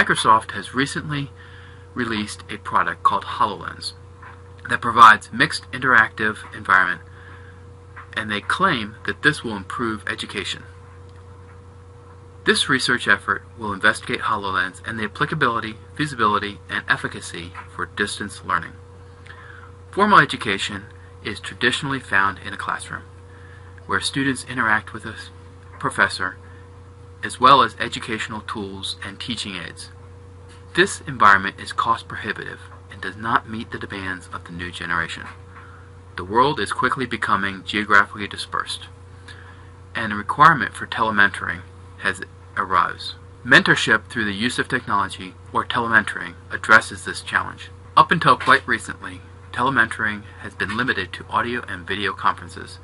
Microsoft has recently released a product called HoloLens that provides mixed interactive environment, and they claim that this will improve education. This research effort will investigate HoloLens and the applicability, feasibility, and efficacy for distance learning. Formal education is traditionally found in a classroom, where students interact with a professor, as well as educational tools and teaching aids. This environment is cost prohibitive and does not meet the demands of the new generation. The world is quickly becoming geographically dispersed, and a requirement for telementoring has arose. Mentorship through the use of technology or telementoring addresses this challenge. Up until quite recently, telementoring has been limited to audio and video conferences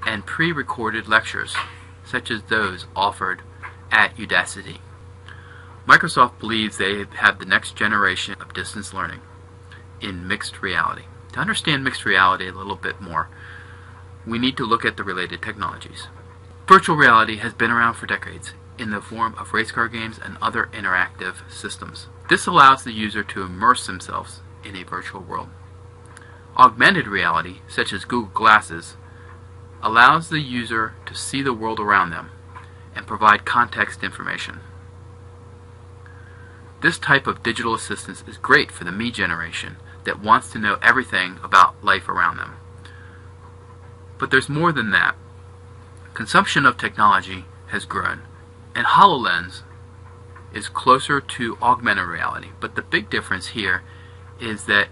and pre-recorded lectures, such as those offered at Udacity. Microsoft believes they have the next generation of distance learning in mixed reality. To understand mixed reality a little bit more, we need to look at the related technologies. Virtual reality has been around for decades in the form of race car games and other interactive systems. This allows the user to immerse themselves in a virtual world. Augmented reality, such as Google Glasses, allows the user to see the world around them and provide context information. This type of digital assistance is great for the me generation that wants to know everything about life around them. But there's more than that. Consumption of technology has grown, and HoloLens is closer to augmented reality, but the big difference here is that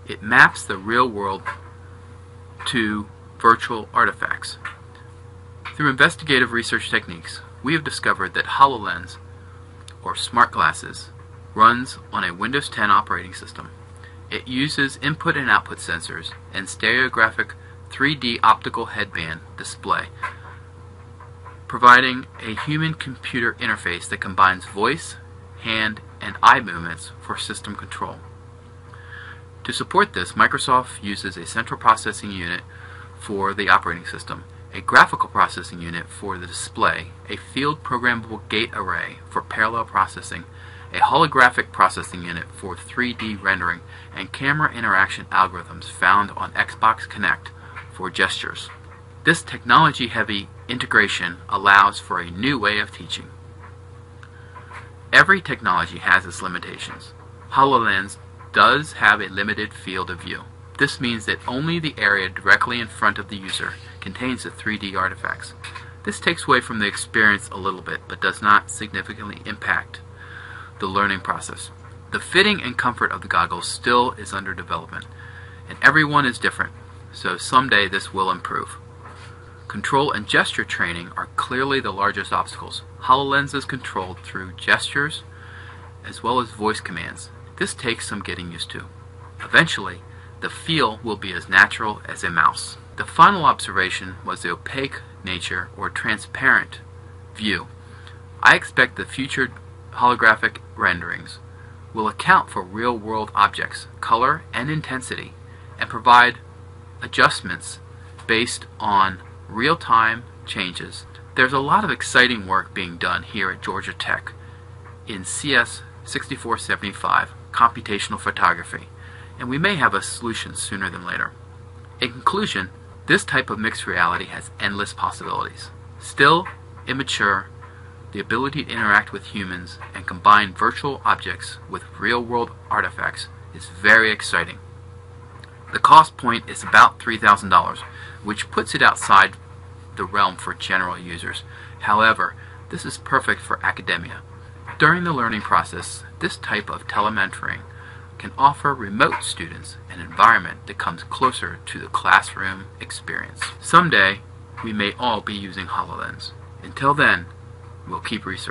it maps the real world to virtual artifacts. Through investigative research techniques, we have discovered that HoloLens, or smart glasses, runs on a Windows 10 operating system. It uses input and output sensors and stereographic 3D optical headband display, providing a human-computer interface that combines voice, hand, and eye movements for system control. To support this, Microsoft uses a central processing unit for the operating system, a graphical processing unit for the display, a field programmable gate array for parallel processing, a holographic processing unit for 3D rendering, and camera interaction algorithms found on Xbox Connect for gestures. This technology-heavy integration allows for a new way of teaching. Every technology has its limitations. HoloLens does have a limited field of view. This means that only the area directly in front of the user contains the 3D artifacts. This takes away from the experience a little bit, but does not significantly impact the learning process. The fitting and comfort of the goggles still is under development, and everyone is different, so someday this will improve. Control and gesture training are clearly the largest obstacles. HoloLens is controlled through gestures as well as voice commands. This takes some getting used to. Eventually, the feel will be as natural as a mouse. The final observation was the opaque nature or transparent view. I expect the future holographic renderings will account for real-world objects, color, and intensity, and provide adjustments based on real-time changes. There's a lot of exciting work being done here at Georgia Tech in CS6475 computational photography, and we may have a solution sooner than later. In conclusion, this type of mixed reality has endless possibilities. Still immature, the ability to interact with humans and combine virtual objects with real-world artifacts is very exciting. The cost point is about $3,000, which puts it outside the realm for general users. However, this is perfect for academia. During the learning process, this type of telementoring can offer remote students an environment that comes closer to the classroom experience. Someday, we may all be using HoloLens. Until then, we'll keep researching.